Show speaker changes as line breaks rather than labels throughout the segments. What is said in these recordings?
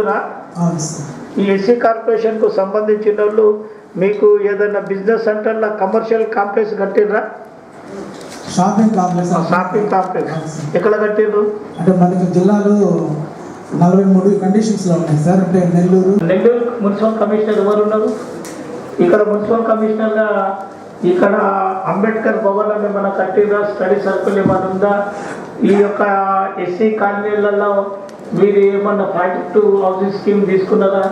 నెల్లూరా? ఈ ఎస్సీ కార్పొరేషన్కు సంబంధించిన వాళ్ళు మీకు ఏదైనా బిజినెస్ సెంటర్లో కమర్షియల్ కాంప్లెక్స్ కట్టిర్రా?
Shopping complex.
షాపింగ్ కాంప్లెక్స్ ఎక్కడ కట్టిర్రు?
అంటే మనకి జిల్లాలో 43 కండిషన్స్లో ఉన్నాయి సార్. అంటే నెల్లూరు
మున్సిపల్ కమిషనర్ ఎవరు ఉన్నారు? ఇక్కడ మున్సిపల్ కమిషనర్గా ఇక్కడ అంబేద్కర్ భవన్ ఏమైనా కట్టిర్రా? స్టడీ సర్కిల్ ఏమైనా ఉందా? ఈ యొక్క ఎస్సీ కాలనీలలో మీరు ఏమన్నా ప్రాజెక్టు హౌసింగ్ స్కీమ్ తీసుకున్నారా?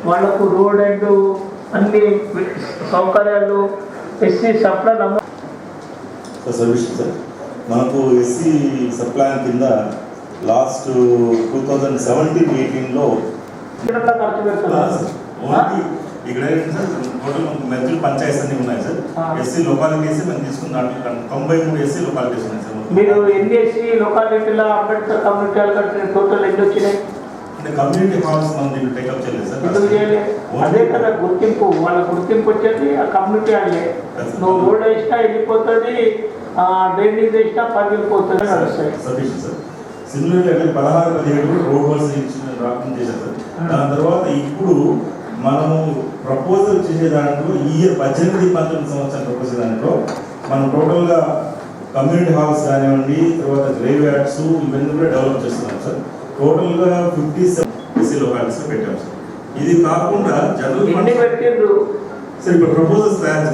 వాళ్ళకు రోడ్ అండ్ అన్ని సౌకర్యాలు ఎస్సీ సప్లై
సర్వీస్ సార్. మనకు ఎస్సీ సప్లైన్ కింద లాస్ట్ 2017-18లో
ఖర్చు పెడుతున్నారు.
ఇక్కడ టోటల్ మెథడ్ పంచాయతీస్ అన్ని ఉన్నాయి సార్. ఎస్సీ లొకాలిటీస్ మేము తీసుకున్న దాంట్లో 93 ఎస్సీ లొకాలిటీస్ ఉన్నాయి సార్.
మీరు ఎన్ని ఎస్సీ లొకాలిటీలో అంబేద్కర్ కమ్యూనిటీ హాల్ టోటల్ ఎన్ని వచ్చినాయి?
అంటే కమ్యూనిటీ హాల్స్ మనం దీన్ని టేకప్ చేయలేదు సార్.
ఎందుకు చేయలేదు? అదే కదా గుర్తింపు, వాళ్ళ గుర్తింపు వచ్చేది ఆ కమ్యూనిటీ హాల్లే. నువ్వు రోడ్ వేసినా వెళ్ళిపోతుంది, డ్రైనేజ్ వేసినా పగిలిపోతుంది, నడుస్తాయి.
Sufficient sir. Similarly 16-17 road works రాకుండా చేశారు సార్. దాని తర్వాత ఇప్పుడు మనము ప్రపోజల్ చేసే దాంట్లో ఈ ఇయర్ 18-19 సంవత్సరం ప్రపోజల్ దాంట్లో మనం టోటల్గా కమ్యూనిటీ హాల్స్ కానివ్వండి, తర్వాత గ్రేవ్ యార్డ్స్ ఇవన్నీ కూడా డెవలప్ చేస్తున్నాం సార్. టోటల్గా 57 ఎస్సీ లొకాలిటీస్ పెట్టాం సార్. ఇది కాకుండా జనరల్ సార్ ఇప్పుడు ప్రపోజల్స్ తయారు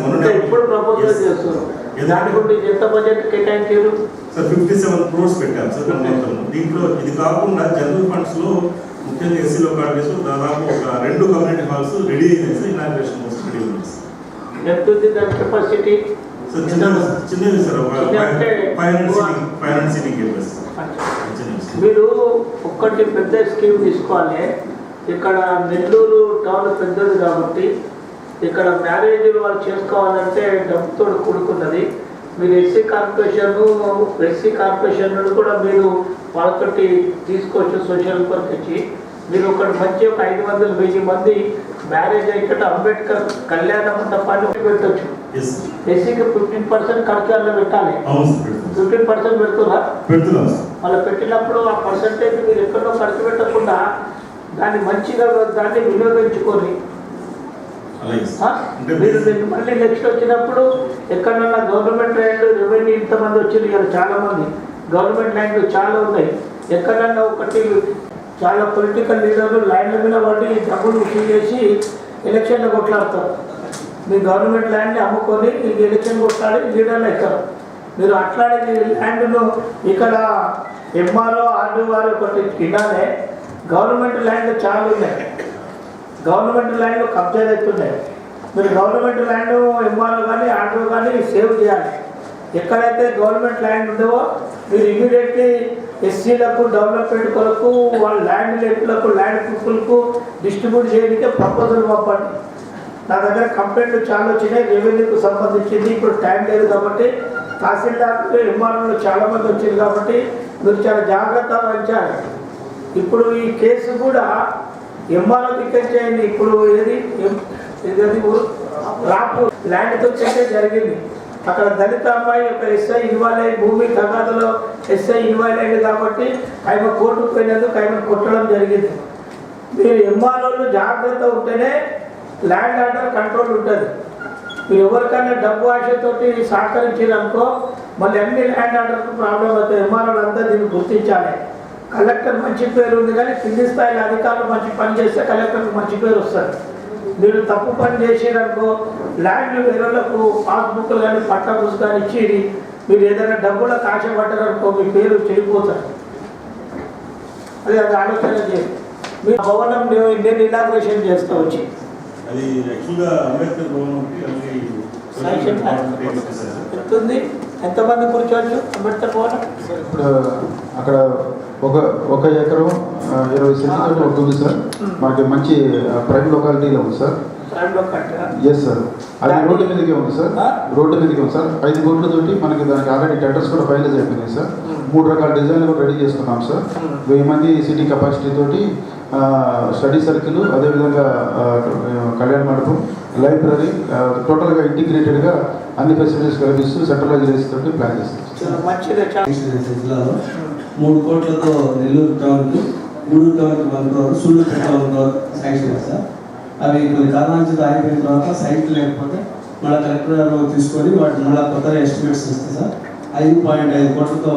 ఎంత బడ్జెట్ కేటాయించారు
సార్? 57 crores పెట్టాం సార్ మొత్తం. దీంట్లో ఇది కాకుండా జనరల్ ఫండ్స్ లో ముఖ్యంగా ఎస్సీ లొకాలిటీస్ లో దాదాపు ఒక 2 కమ్యూనిటీ హాల్స్ రెడీ అయినాయి సార్. ఇనాగ్రేషన్ కోసం రెడీ ఉంది
సార్. కెపాసిటీ
సార్ చిన్నది సార్. 500 seating capacity.
మీరు ఒక్కటి పెద్ద స్కీమ్ తీసుకోవాలి. ఇక్కడ నెల్లూరు టౌన్ పెద్దది కాబట్టి ఇక్కడ మ్యారేజ్లు వాళ్ళు చేసుకోవాలంటే డబ్బుతో కూడుకున్నది. మీరు ఎస్సీ కార్పొరేషన్ కూడా మీరు వాళ్ళతోటి తీసుకోవచ్చు. సోషల్ వర్క్ ఇచ్చి మీరు ఒకటి మంచి ఒక 500-1000 మంది మ్యారేజ్ అయ్యేట అంబేద్కర్ కళ్యాణ మండపాన్ని పెట్టచ్చు. ఎస్సీకి 15% ఖర్చుల్లో పెట్టాలి. 15% పెడుతున్నా వాళ్ళు పెట్టినప్పుడు ఆ పర్సంటేజ్ మీరు ఎక్కడో ఖర్చు పెట్టకుండా దాన్ని మంచిగా దాన్ని వినియోగించుకొని మీరు మళ్ళీ నెక్స్ట్ వచ్చినప్పుడు ఎక్కడన్నా గవర్నమెంట్ ల్యాండ్ రెవెన్యూ ఇంతమంది వచ్చింది కదా, చాలా మంది గవర్నమెంట్ ల్యాండ్ చాలా ఉన్నాయి. ఎక్కడన్నా ఒకటి చాలా పొలిటికల్ లీడర్లు ల్యాండ్ల మీద పడి డబ్బులు వసూలు చేసి ఎలక్షన్లో కొట్లాడతారు. మీ గవర్నమెంట్ ల్యాండ్ని అమ్ముకొని మీకు ఎలక్షన్ కొట్లాడి లీడర్లు అవుతారు. మీరు అట్లాంటి ల్యాండ్ను ఇక్కడ ఎంఆర్ఓ ఆర్డీఓ ఒకటి వినాలే. గవర్నమెంట్ ల్యాండ్ చాలా ఉన్నాయి. గవర్నమెంట్ ల్యాండ్ కబ్జా అవుతున్నాయి. మీరు గవర్నమెంట్ ల్యాండ్ ఎంఆర్ఓ కానీ ఆర్డీఓ కానీ సేవ్ చేయాలి. ఎక్కడైతే గవర్నమెంట్ ల్యాండ్ ఉండవో మీరు ఇమీడియట్లీ ఎస్సీలకు డెవలప్మెంట్ కొరకు వాళ్ళ ల్యాండ్ లెట్లకు ల్యాండ్ పీపుల్కు డిస్ట్రిబ్యూట్ చేయడానికే ప్రపోజల్ పంపండి. నా దగ్గర కంప్లైంట్లు చాలా వచ్చినాయి రెవెన్యూకు సంబంధించింది. ఇప్పుడు టైం లేదు కాబట్టి తహసీల్దార్లు ఎంఆర్ఓలు చాలామంది వచ్చింది కాబట్టి మీరు చాలా జాగ్రత్త వహించాలి. ఇప్పుడు ఈ కేసు కూడా ఎంఆర్ఓ రిక్వెస్ట్ చేయండి. ఇప్పుడు ఏది రాపు ల్యాండ్తో చేసే జరిగింది. అక్కడ దళిత అమ్మాయి ఒక ఎస్ఐ ఇన్వాల్వ్ అయ్యి భూమి తగాదలో ఎస్ఐ ఇన్వాల్వ్ అయ్యింది కాబట్టి ఆయన కోర్టుకు పోయినందుకు ఆయన కొట్టడం జరిగింది. మీరు ఎంఆర్ఓలు జాగ్రత్త ఉంటేనే ల్యాండ్ ఆర్డర్ కంట్రోల్ ఉంటుంది. మీరు ఎవరికైనా డబ్బు ఆశతోటి సహకరించారనుకో మళ్ళీ అన్ని ల్యాండ్ ఆర్డర్కు ప్రాబ్లం అవుతుంది. ఎంఆర్ఓలు అంతా దీన్ని గుర్తించాలి. కలెక్టర్ మంచి పేరు ఉంది కానీ కింది స్థాయిలో అధికారులు మంచి పని చేస్తే కలెక్టర్కి మంచి పేరు వస్తుంది. మీరు తప్పు పని చేసేదనుకో ల్యాండ్ వేరేలకు పాస్బుక్లు కానీ పట్ట పుస్తకాలు ఇచ్చి మీరు ఏదైనా డబ్బులకు ఆశపడ్డారనుకో మీ పేరు చెడిపోతారు. అది ఆలోచన చేయండి. మీరు భవనం నేను ఇనాగ్రేషన్ చేస్తూ వచ్చి
అది యాక్చువల్గా అంబేద్కర్ భవనం
చెప్తుంది. ఎంతమంది కూర్చోవచ్చు అంబేద్కర్ భవనం?
ఇప్పుడు అక్కడ ఒక ఎకరం 20 సెంట్లు ఉంటుంది సార్. మనకి మంచి ప్రైమ్ లొకాలిటీలో ఉంది సార్. Yes sir. అది రోడ్డు మీదకే ఉంది సార్. రోడ్డు మీదకే ఉంది సార్. 5 కోట్లతోటి మనకి దానికి ఆల్రెడీ టెండర్స్ కూడా ఫైనలైజ్ అయిపోయినాయి సార్. 3 రకాల డిజైన్లు కూడా రెడీ చేసుకున్నాం సార్. 1000 మంది సీటింగ్ కెపాసిటీ తోటి స్టడీ సర్కిల్, అదేవిధంగా కళ్యాణ మండపం, లైబ్రరీ, టోటల్గా ఇంటిగ్రేటెడ్గా అన్ని ఫెసిలిటీస్ కల్పిస్తూ సెంట్రలైజ్ చేసి తోటి ప్లాన్ చేస్తాం.
జిల్లాలో 3 కోట్లతో నెల్లూరు టౌన్కు
Gudur 1 crore, Sullurpeta 1 crore sanction sir. అవి కొన్ని కారణాల చేత ఆగిపోయిన తర్వాత సైట్ లేకపోతే మళ్ళీ కలెక్టర్ గారు తీసుకొని వాటిని మళ్ళీ కొత్తగా ఎస్టిమేట్స్ ఇస్తే సార్ 5.5 కోట్లతో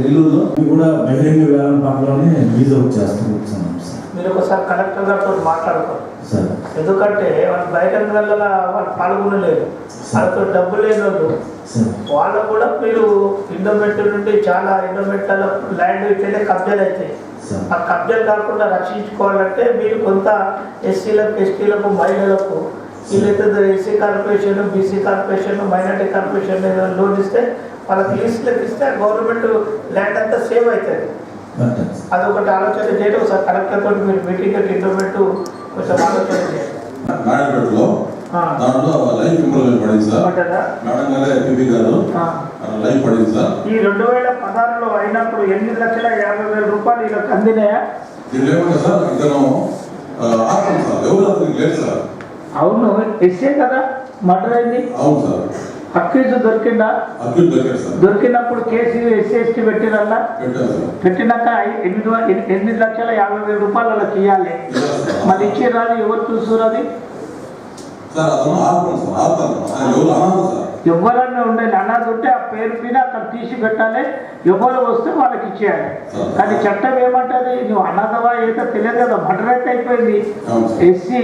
నెల్లూరులో
కూడా బహిరంగ వేలం పాటలోనే రిలీజ్ అవుట్ చేస్తున్నాం సార్.
మీరు ఒకసారి కలెక్టర్ గారితో మాట్లాడుకోండి సార్. ఎందుకంటే వాళ్ళు బహిరంగ వేళ వాళ్ళు పాల్గొనలేదు, వాళ్ళతో డబ్బు లేని వాళ్ళు వాళ్ళు కూడా మీరు ఇండోమెంట్ నుండి చాలా ఇండోమెంట్ల ల్యాండ్ అయితేనే కబ్జాలు అవుతాయి. ఆ కబ్జాలు కాకుండా రక్షించుకోవాలంటే మీరు కొంత ఎస్సీలకు, ఎస్టీలకు, మహిళలకు వీళ్ళైతే SC corporation, BC corporation, minority corporation loan ఇస్తే వాళ్ళకి లీస్ట్లకు ఇస్తే గవర్నమెంట్ ల్యాండ్ అంతా సేవ్ అవుతుంది. అదొకటి ఆలోచన చేయడం. ఒకసారి కలెక్టర్ తోటి మీరు మీటింగ్ ఇండోమెంట్ కొంచెం ఆలోచన చేయండి.
దాంట్లో లైఫ్ ఇంప్రూవ్మెంట్ పడింది సార్. మేడం గారు ఎంపీ గారు లైఫ్ పడింది సార్.
ఈ 2016లో అయినప్పుడు 8,50,000 రూపాయలు ఇలా అందినాయా?
ఇది లేకుండా సార్ ఇతను ఆత్మ సార్, ఎవరు అతనికి లేదు సార్.
అవును, ఎస్సే కదా మర్డర్ అయింది.
అవును సార్.
అక్యూజ్ దొరికిందా?
అక్యూజ్ దొరికారు సార్.
దొరికినప్పుడు కేసు ఎస్సీ ఎస్టీ పెట్టిరల్లా పెట్టినాక 8,50,000 రూపాయలు అలా ఇవ్వాలి. మరి ఇచ్చేరాదు, ఎవరు చూస్తున్నది? ఎవరన్నా ఉండాలి, అన్నది ఉంటే ఆ పేరు మీద అక్కడ తీసి పెట్టాలి, ఎవరు వస్తే వాళ్ళకి ఇచ్చేయాలి. కానీ చట్టం ఏమంటది, నువ్వు అనాథవా ఏదో తెలియదు కదా, మర్డర్ అయితే అయిపోయింది. ఎస్సీ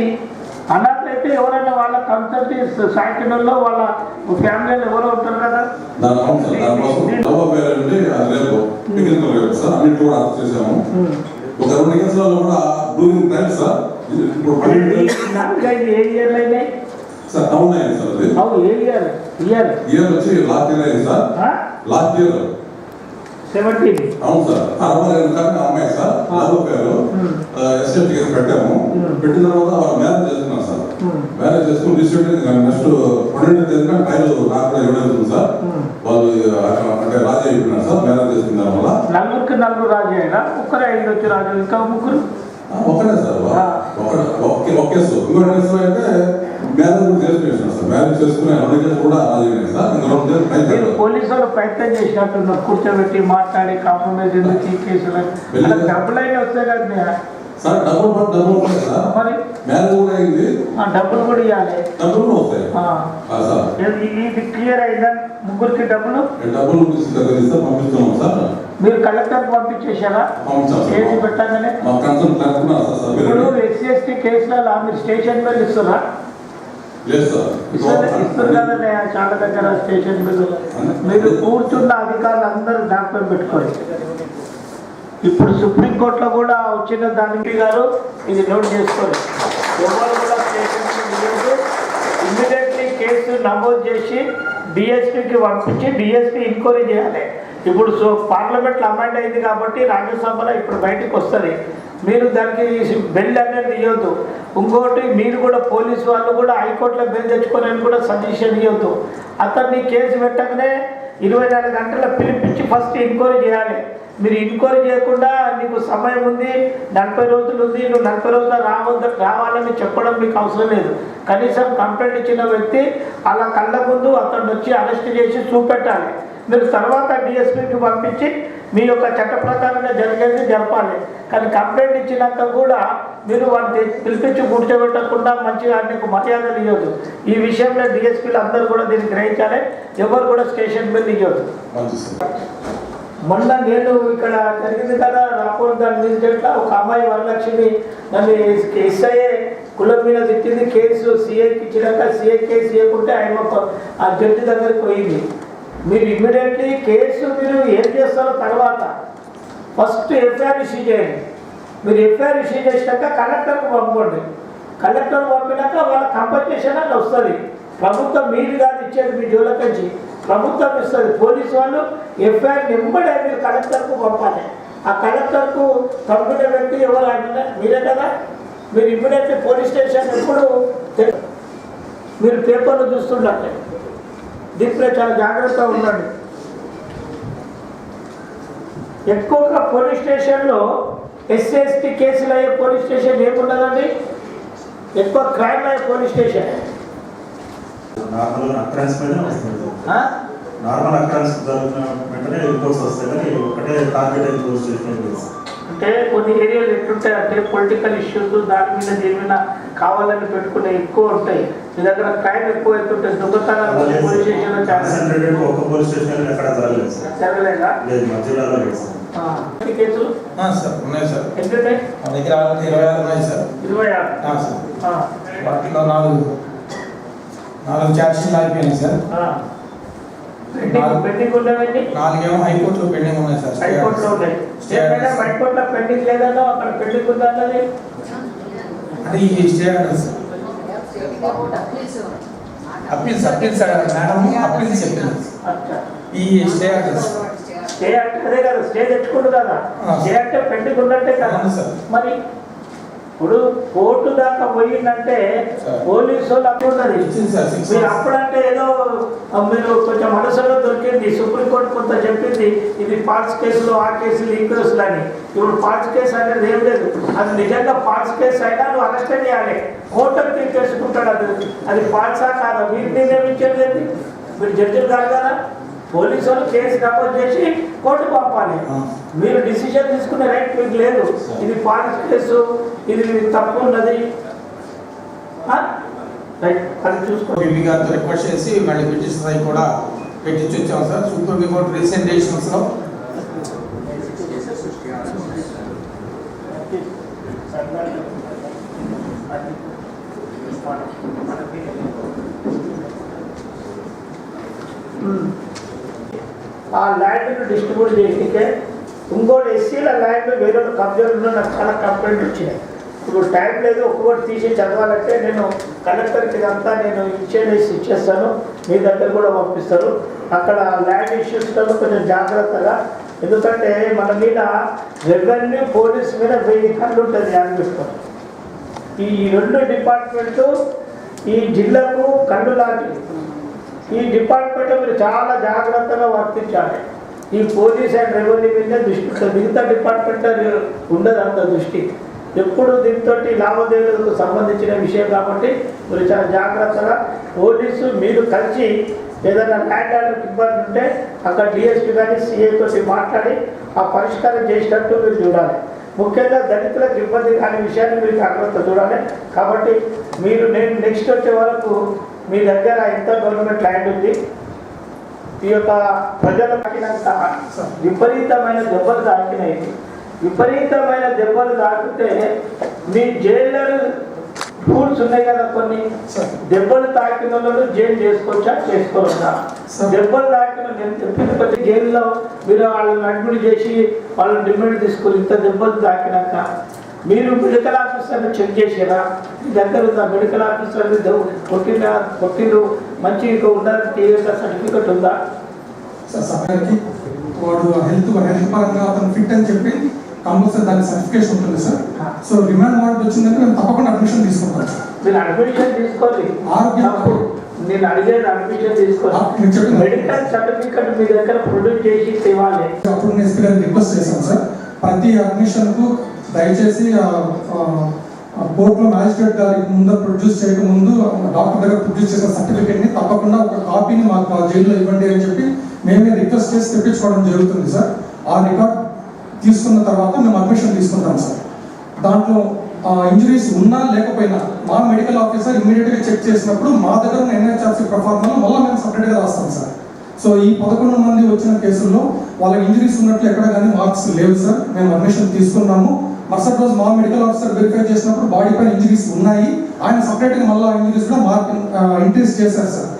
అనాథ అయితే ఎవరైనా వాళ్ళ కన్సల్టీ సాకిలో వాళ్ళ ఫ్యామిలీలో ఎవరో ఉంటారు కదా. ఏ ఇయర్లు అయినాయి
సార్? టౌన్ అయింది సార్. అది
ఏ ఇయర్?
ఇయర్ వచ్చి లాస్ట్ ఇయర్ అయింది సార్. Last year
17.
అవును సార్. 65 అమ్మాయి సార్. పేరు ఎస్టేట్ కేసు పెట్టాము. పెట్టిన తర్వాత వాళ్ళు మ్యారేజ్ చేసుకున్నాం సార్. మ్యారేజ్ చేసుకుని డిస్ట్రిక్ట్ నెక్స్ట్ 12వ తేదీన టైల్ నాకు కూడా ఇవ్వడం సార్. వాళ్ళు అంటే రాజు అయిపోయినారు సార్. మ్యారేజ్ చేసుకున్న వల్ల
నలుగురు రాజు అయినా ఒక్కరే ఐదు వచ్చి రాజు, ఇంకా ముగ్గురు
ఒకటే సార్. Okay sir. ఇంకో కేసులో అయితే మ్యారేజ్ కూడా చేసుకున్నాం సార్. మ్యారేజ్ చేసుకునే 2 కేసులు కూడా రాజు అయినాయి సార్. ఇంకా 2 కేసులు
పోలీసు వాళ్ళు ప్రయత్నం చేసినట్టున్నారు, కూర్చోబెట్టి మాట్లాడి కాంప్రమైజ్ ఎందుకు ఈ కేసులు డబ్బులు అయినా వస్తాయి కదా
సార్. డబ్బులు సార్.
మరి
మ్యారేజ్ కూడా అయింది,
డబ్బులు కూడా ఇవ్వాలి.
డబ్బులు కూడా వస్తాయి సార్.
ఇది క్లియర్ అయిందా? ముగ్గురికి డబ్బులు
పంపిస్తున్నాం సార్.
మీరు కలెక్టర్ పంపించేశారా? కేసు పెట్టగానే ఇప్పుడు ఎస్సీ ఎస్టీ కేసులలో మీరు స్టేషన్ బిల్ ఇస్తారా? ఇస్తారు కదా చాలా దగ్గర స్టేషన్ బిల్లు. మీరు కూర్చున్న అధికారులు అందరూ జ్ఞాపకం పెట్టుకోండి. ఇప్పుడు సుప్రీంకోర్టులో కూడా వచ్చిన దానికి గారు ఇది నోట్ చేసుకోండి. ఎవరు కూడా స్టేషన్ ఇమ్మీడియట్లీ కేసు నమోదు చేసి డిఎస్పీకి పంపించి డిఎస్పీ ఎంక్వైరీ చేయాలి. ఇప్పుడు పార్లమెంట్లో అమెండ్ అయింది కాబట్టి రాజ్యసభలో ఇప్పుడు బయటకు వస్తుంది. మీరు దానికి బెల్ అనేది ఇవ్వద్దు. ఇంకోటి మీరు కూడా పోలీసు వాళ్ళు కూడా హైకోర్టులో బెల్ తెచ్చుకోవాలని కూడా సజెషన్ ఇవ్వద్దు. అతన్ని కేసు పెట్టగానే 24 గంటల పిలిపించి ఫస్ట్ ఎంక్వైరీ చేయాలి. మీరు ఎంక్వైరీ చేయకుండా నీకు సమయం ఉంది, 40 రోజులు ఉంది, నువ్వు 40 రోజులు రావాలని చెప్పడం మీకు అవసరం లేదు. కనీసం కంప్లైంట్ ఇచ్చిన వ్యక్తి అలా కళ్ళ ముందు అతను వచ్చి అరెస్ట్ చేసి చూపెట్టాలి. మీరు తర్వాత డిఎస్పీకి పంపించి మీ యొక్క చట్ట ప్రకారంగా జరిగేది జరపాలి. కానీ కంప్లైంట్ ఇచ్చినాక కూడా మీరు వాటిని పిలిపించి కూర్చోబెట్టకుండా మంచిగా నీకు మర్యాదలు ఇవ్వద్దు. ఈ విషయంలో డిఎస్పీలు అందరూ కూడా దీన్ని గ్రహించాలి. ఎవరు కూడా స్టేషన్ బిల్ ఇవ్వద్దు. మొన్న నేను ఇక్కడ జరిగింది కదా రాపూర్ దాని ఇన్సిడెంట్లో ఒక అమ్మాయి వరలక్ష్మి నన్ను ఎస్ఐఏ కులం మీద తిట్టింది. కేసు సీఐకి ఇచ్చినాక సీఐ కేసు ఇవ్వకుంటే ఆయన ఆ జడ్జి దగ్గరికి పోయింది. మీరు ఇమ్మీడియట్లీ కేసు మీరు ఏం చేస్తారో తర్వాత ఫస్ట్ ఎఫ్ఐఆర్ ఇష్యూ చేయండి. మీరు ఎఫ్ఐఆర్ ఇష్యూ చేసినాక కలెక్టర్కి పంపండి. కలెక్టర్ పంపినాక వాళ్ళ కంపన్సేషన్ అని వస్తుంది. ప్రభుత్వం మీరు కాదు ఇచ్చేది, మీ జోలకి నుంచి ప్రభుత్వం ఇస్తుంది. పోలీసు వాళ్ళు ఎఫ్ఐఆర్ వెంబడే మీరు కలెక్టర్కు పంపాలి. ఆ కలెక్టర్కు పంపిన వ్యక్తి ఎవరు అంటే మీరే కదా. మీరు ఇమ్మీడియట్లీ పోలీస్ స్టేషన్ ఎప్పుడు మీరు పేపర్లు చూస్తుండాలి. దీంట్లో చాలా జాగ్రత్తగా ఉండండి. ఎక్కువగా పోలీస్ స్టేషన్లో ఎస్సీ ఎస్టీ కేసులు అయ్యే పోలీస్ స్టేషన్ ఏముండదండి, ఎక్కువ క్రైమ్ అయ్యే పోలీస్ స్టేషన్
నార్మల్ అక్రాన్స్ జరుగుతున్న వెంటనే రిపోర్ట్స్ వస్తాయి కానీ ఒకటే టార్గెట్ అయితే పోలీస్ స్టేషన్.
అంటే కొన్ని ఏరియాలు ఎట్లుంటాయి అంటే పొలిటికల్ ఇష్యూస్ దాని మీద ఏమైనా కావాలని పెట్టుకునే ఎక్కువ ఉంటాయి. మీ దగ్గర క్రైమ్ ఎక్కువ అవుతుంటాయి. దొంగతనాలు పోలీస్ స్టేషన్లో
కాన్సంట్రేటెడ్ ఒక పోలీస్ స్టేషన్ ఎక్కడ జరగలేదు సార్.
జరగలేదా?
లేదు, మా జిల్లాలో లేదు సార్.
కేసులు
సార్ ఉన్నాయి సార్.
ఎన్ని ఉన్నాయి?
మా దగ్గర 26 ఉన్నాయి సార్.
26
సార్. వాటిలో 4 ఛార్జ్షీట్లు అయిపోయినాయి సార్.
పెండింగ్ ఉన్నవండి
4 ఏమో హైకోర్టులో పెండింగ్ ఉన్నాయి సార్.
హైకోర్టులో ఉన్నాయి. హైకోర్టులో పెండింగ్ లేదన్నా అక్కడ పెండింగ్ ఉందన్నది
అంటే ఈ stay orders appeals madam appeals చెప్పింది. ఈ స్టే ఆర్డర్స్
స్టే అంటే అదే కదా, స్టే తెచ్చుకోండు కదా. స్టే అంటే పెండింగ్ ఉన్నట్టే కదా. మరి ఇప్పుడు కోర్టు దాకా పోయిందంటే పోలీసు వాళ్ళు అప్పుడు ఉన్నది. మీరు అప్పుడంటే ఏదో మీరు కొంచెం మనసులో దొరికింది. సుప్రీంకోర్టు కొంత చెప్పింది ఇది ఫాల్స్ కేసులు, ఆ కేసులు, ఈ కేసులు అని. ఇప్పుడు ఫాల్స్ కేసు అనేది ఏం లేదు. అది నిజంగా ఫాల్స్ కేసు అయినా నువ్వు అరెస్ట్ చేయాలి. కోర్టుకు తీసుకుంటాడు. అది ఫాల్సా కాదా మీరు నిర్ణయించేది. మీరు జడ్జిలు కాదు కదా. పోలీసు వాళ్ళు కేసు నమోదు చేసి కోర్టు పంపాలి. మీరు డిసిజన్ తీసుకునే రైట్ మీకు లేదు. ఇది ఫాల్స్ కేసు, ఇది తప్పు ఉన్నది అది చూసుకోండి.
ఎంపీ గారితో రిక్వెస్ట్ చేసి మళ్ళీ పిటిషన్ అవి కూడా పెట్టించి వచ్చాం సార్. సుప్రీంకోర్టు రీసెంట్ డెసిషన్స్లో
ఆ ల్యాండ్ను డిస్ట్రిబ్యూట్ చేయకే ఇంకోటి ఎస్సీల ల్యాండ్ వేరే కబ్జాలు నాకు చాలా కంప్లైంట్ వచ్చినాయి. ఇప్పుడు టైం లేదు, ఒక్కొక్కటి తీసి చదవాలంటే నేను కలెక్టర్కి ఇదంతా నేను ఇచ్చేస్తాను. మీ దగ్గర కూడా పంపిస్తారు. అక్కడ ల్యాండ్ ఇష్యూస్లో కొంచెం జాగ్రత్తగా, ఎందుకంటే మన మీద రెవెన్యూ పోలీస్ మీద 1000 కళ్ళు ఉంటుంది అనిపిస్తుంది. ఈ 2 డిపార్ట్మెంటు ఈ జిల్లాకు కళ్ళు లాంటి. ఈ డిపార్ట్మెంట్ మీరు చాలా జాగ్రత్తగా వర్తించాలి. ఈ పోలీస్ అండ్ రెవెన్యూ మీద దృష్టి ఉంటుంది. మిగతా డిపార్ట్మెంట్ ఉండదు అంత దృష్టి. ఎప్పుడు దీంతో లావాదేవీలకు సంబంధించిన విషయం కాబట్టి మీరు చాలా జాగ్రత్తగా పోలీసు మీరు కలిసి ఏదైనా ల్యాండ్ ఆర్డర్కి ఇబ్బంది ఉంటే అక్కడ డిఎస్పీ కానీ సిఐ తోటి మాట్లాడి ఆ పరిష్కారం చేసినట్టు మీరు చూడాలి. ముఖ్యంగా దళితులకు ఇబ్బంది కాని విషయాన్ని మీరు జాగ్రత్త చూడాలి. కాబట్టి మీరు నేను నెక్స్ట్ వచ్చే వరకు మీ దగ్గర ఎంత గవర్నమెంట్ ల్యాండ్ ఉంది, ఈ యొక్క ప్రజలు తాకినంత విపరీతమైన దెబ్బలు తాకినాయి. విపరీతమైన దెబ్బలు తాకితే మీ జైలర్ రూల్స్ ఉన్నాయి కదా, కొన్ని దెబ్బలు తాకిన వాళ్ళు జైలు చేసుకోవచ్చా చేసుకోవచ్చా? దెబ్బలు తాకిన నేను చెప్పింది ప్రతి జైల్లో మీరు వాళ్ళని అడ్మిట్ చేసి వాళ్ళని డిమాండ్ తీసుకొని ఇంత దెబ్బలు తాకినాక మీరు మెడికల్ ఆఫీసర్ని చెక్ చేసారా? మీ దగ్గర ఉందా మెడికల్ ఆఫీసర్ని కొట్టిండ్రు మంచి ఉండడానికి సర్టిఫికెట్ ఉందా?
సభ్యులకి వాడు హెల్త్ పరంగా అతను ఫిట్ అని చెప్పి కంపల్సరీ దాని సర్టిఫికేషన్ ఉంటుంది సార్. సో రిమాండ్ వార్డు వచ్చిందంటే మేము తప్పకుండా అడ్మిషన్ తీసుకుంటాం సార్.
మీరు అడ్మిషన్ తీసుకోండి. నేను అడిగేది అడ్మిషన్ తీసుకోండి. మెడికల్ సర్టిఫికెట్ మీ దగ్గర ప్రొడ్యూస్ చేసి ఇవ్వాలి.
అప్పుడు నేను ఎస్పీ గారికి రిక్వెస్ట్ చేశాను సార్, ప్రతి అడ్మిషన్కు దయచేసి కోర్టులో మ్యాజిస్ట్రేట్ గారికి ముందు ప్రొడ్యూస్ చేయకముందు డాక్టర్ దగ్గర ప్రొడ్యూస్ చేసిన సర్టిఫికేట్ని తప్పకుండా ఒక కాపీని మాకు జైల్లో ఇవ్వండి అని చెప్పి మేమే రిక్వెస్ట్ చేసి తెప్పించుకోవడం జరుగుతుంది సార్. ఆ రికార్డ్ తీసుకున్న తర్వాత మేము అడ్మిషన్ తీసుకుంటాం సార్. దాంట్లో ఇంజరీస్ ఉన్నా లేకపోయినా మా మెడికల్ ఆఫీసర్ ఇమ్మీడియట్గా చెక్ చేసినప్పుడు మా దగ్గర ఉన్న ఎన్హెచ్ఆర్సీ ప్రొఫార్మాలో మళ్ళీ మేము సపరేట్గా రాస్తాం సార్. సో ఈ 11 మంది వచ్చిన కేసుల్లో వాళ్ళకి ఇంజరీస్ ఉన్నట్లు ఎక్కడ కానీ మార్క్స్ లేవు సార్. మేము అడ్మిషన్ తీసుకున్నాము. మరుసటి రోజు మా మెడికల్ ఆఫీసర్ వెరిఫై చేసినప్పుడు బాడీ పైన ఇంజరీస్ ఉన్నాయి. ఆయన సపరేట్గా మళ్ళీ ఇంజరీస్ కూడా మార్క్ ఇంక్రీజ్ చేశారు సార్.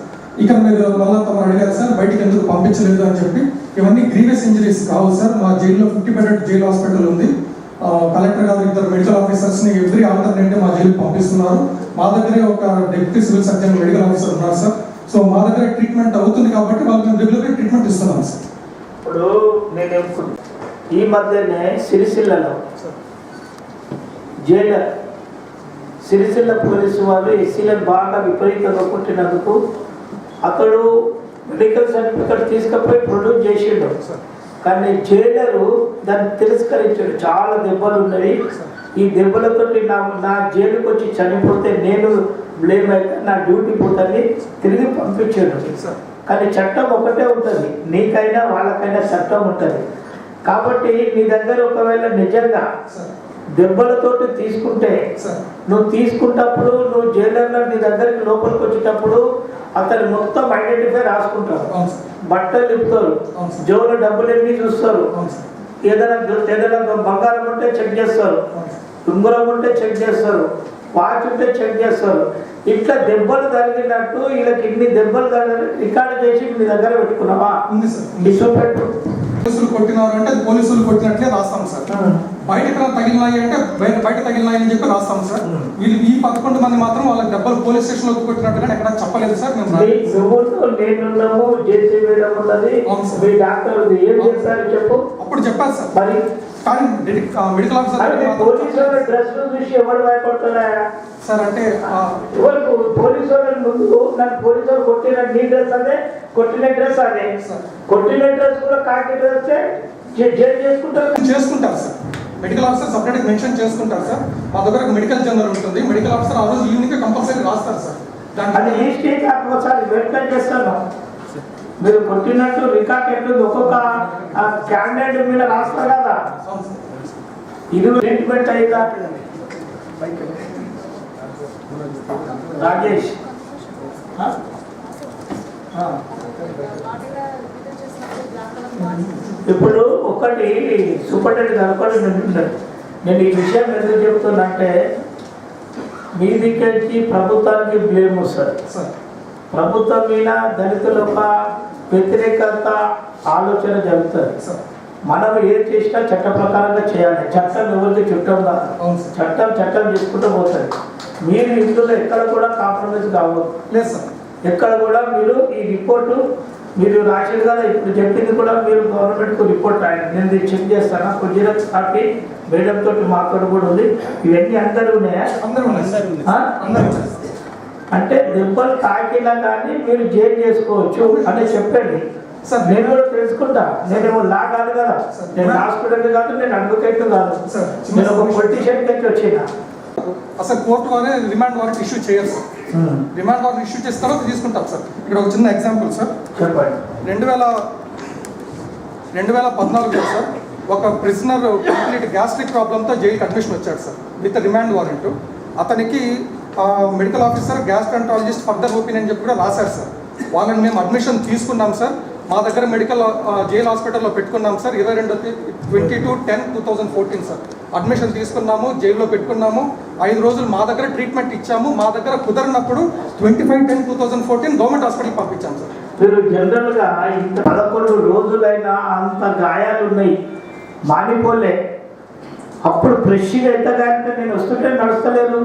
ఇక్కడ మీరు మళ్ళీ తమరు అడిగారు సార్ బయటికి ఎందుకు పంపించలేదు అని చెప్పి. ఇవన్నీ గ్రీవియస్ ఇంజరీస్ కావు సార్. మా జైల్లో 50 బెడెడ్ జైలు హాస్పిటల్ ఉంది. కలెక్టర్ గారు 2 మెడికల్ ఆఫీసర్స్ని ఎవ్రీ ఆల్టర్నేట్ మా జైలుకి పంపిస్తున్నారు. మా దగ్గరే ఒక deputy civil surgeon medical officer ఉన్నారు సార్. సో మా దగ్గర ట్రీట్మెంట్ అవుతుంది కాబట్టి వాళ్ళకి మేము రెగ్యులర్గా ట్రీట్మెంట్ ఇస్తున్నాం సార్.
ఇప్పుడు నేను ఈ మధ్యనే సిరిసిల్లలో జైలర్ సిరిసిల్ల పోలీసు వాళ్ళు ఎస్సీలను బాగా విపరీతంగా కొట్టినందుకు అతడు మెడికల్ సర్టిఫికెట్ తీసుకుపోయి ప్రొడ్యూస్ చేసిండు. కానీ జైలరు దాన్ని తిరస్కరించాడు. చాలా దెబ్బలు ఉన్నాయి, ఈ దెబ్బలతోటి నా జైలుకి వచ్చి చనిపోతే నేను బ్లేమ్ అయితే నా డ్యూటీ పోతుంది తిరిగి పంపించాడు. కానీ చట్టం ఒకటే ఉంటుంది, నీకైనా వాళ్ళకైనా చట్టం ఉంటుంది. కాబట్టి నీ దగ్గర ఒకవేళ నిజంగా దెబ్బలతోటి తీసుకుంటే నువ్వు తీసుకుంటప్పుడు నువ్వు జైలర్లో నీ దగ్గరికి లోపలికి వచ్చేటప్పుడు అతను మొత్తం ఐడెంటిఫై రాసుకుంటారు, బట్టలు ఇప్పుతారు, జోలు డబ్బులు ఎన్ని చూస్తారు, ఏదైనా బంగారం ఉంటే చెక్ చేస్తారు, ఉంగరం ఉంటే చెక్ చేస్తారు, వాచ్ ఉంటే చెక్ చేస్తారు. ఇట్లా దెబ్బలు తగిలినట్టు వీళ్ళకి ఇన్ని దెబ్బలు తగిలి రికార్డు చేసి మీ దగ్గర పెట్టుకున్నావా?
ఉంది సార్.
పెట్టు.
పోలీసులు కొట్టినారు అంటే అది పోలీసులు కొట్టినట్లే రాస్తాం సార్. బయట ఎక్కడ తగిలినాయి అంటే బయట తగిలినాయి అని చెప్పి రాస్తాం సార్. వీళ్ళు ఈ 11 మంది మాత్రం వాళ్ళ దెబ్బలు పోలీస్ స్టేషన్ లో కొట్టినట్టుగా ఎక్కడ చెప్పలేదు సార్.
నేనున్నాము, జేసీ మేడం ఉన్నది, మీ డాక్టర్ ఏం చేస్తారు చెప్పు.
అప్పుడు చెప్పారు సార్.
మరి
కానీ మెడికల్ ఆఫీసర్
పోలీసు డ్రెస్ చూసి ఎవరు భయపడుతున్నా
సార్ అంటే
ఎవరు పోలీసు ముందు నన్ను పోలీసు కొట్టిన నీ డ్రెస్ అదే, కొట్టిన డ్రెస్ అదే, కొట్టిన డ్రెస్ కూడా కాకి డ్రెస్
చేసుకుంటారు sir. Medical officer separate mention చేసుకుంటారు సార్. మా దగ్గర మెడికల్ జనరల్ ఉంటుంది, మెడికల్ ఆఫీసర్ ఆ రోజు ఈవినింగ్ కంపల్సరీ రాస్తారు సార్.
అది లిస్ట్ ఒకసారి వెరిఫై చేస్తాను. మీరు కొట్టినట్టు రికార్డ్ ఎట్లుంది ఒక్కొక్క క్యాండిడేట్ మీద రాస్తారు కదా, ఇది ట్రీట్మెంట్ అయిందా రాజేష్? ఇప్పుడు ఒకటి సూపరింటెండెంట్ అనుకోండి, నేను ఈ విషయం ఎందుకు చెప్తున్నా అంటే మీ దగ్గరికి ప్రభుత్వానికి బ్లేమ్ వస్తుంది. ప్రభుత్వం మీద దళితుల యొక్క వ్యతిరేకత ఆలోచన జరుగుతుంది. మనం ఏం చేసినా చట్ట ప్రకారంగా చేయాలి. చట్టం ఎవరికి చుట్టం కాదు, చట్టం చేసుకుంటూ పోతుంది. మీరు ఇందులో ఎక్కడ కూడా కాంప్రమైజ్ కావద్దు. ఎక్కడ కూడా మీరు ఈ రిపోర్టు మీరు రాశారు కదా, ఇప్పుడు చెప్పింది కూడా మీరు గవర్నమెంట్కు రిపోర్ట్ రాయండి. నేను ఇది చెక్ చేస్తాను. కొద్దిగా కాపీ మేడం తోటి మాట్లాడు కూడా ఉంది. ఇవన్నీ అందరూ ఉన్నాయా? అంటే దెబ్బలు తాకినా కానీ మీరు జైలు చేసుకోవచ్చు అని చెప్పండి సార్. నేను కూడా తెలుసుకుంటా. నేనేమో లా కాదు కదా, నేను హాస్పిటల్ కాదు, నేను అడ్వకేట్ కాదు, నేను ఒక పొలిటీషియన్ కి వచ్చిన.
అసలు కోర్టు వారే రిమాండ్ వారెంట్ ఇష్యూ చేయరు సార్. రిమాండ్ వారెంట్ ఇష్యూ చేసిన తర్వాత తీసుకుంటాం సార్. ఇక్కడ ఒక చిన్న ఎగ్జాంపుల్ సార్.
చెప్పండి.
2014 సార్ ఒక ప్రిజనర్ కంప్లీట్ గ్యాస్ట్రిక్ ప్రాబ్లంతో జైలుకి అడ్మిషన్ వచ్చాడు సార్ విత్ రిమాండ్ వారెంట్. అతనికి medical officer gastroenterologist further opinion చెప్పి కూడా రాశారు సార్. వాళ్ళని మేము అడ్మిషన్ తీసుకున్నాం సార్. మా దగ్గర మెడికల్ జైల్ హాస్పిటల్లో పెట్టుకున్నాం సార్. 22/10/2014 సార్ అడ్మిషన్ తీసుకున్నాము, జైల్లో పెట్టుకున్నాము. 5 రోజులు మా దగ్గర ట్రీట్మెంట్ ఇచ్చాము. మా దగ్గర కుదరినప్పుడు 25/10/2014 గవర్నమెంట్ హాస్పిటల్కి పంపించాం సార్.
మీరు జనరల్గా ఇంత 11 రోజులైనా అంత గాయాలు ఉన్నాయి, మానిపోలే. అప్పుడు ఫ్రెష్గా ఎంత గాయంటే నేను వస్తుంటే నడుస్తలేదు.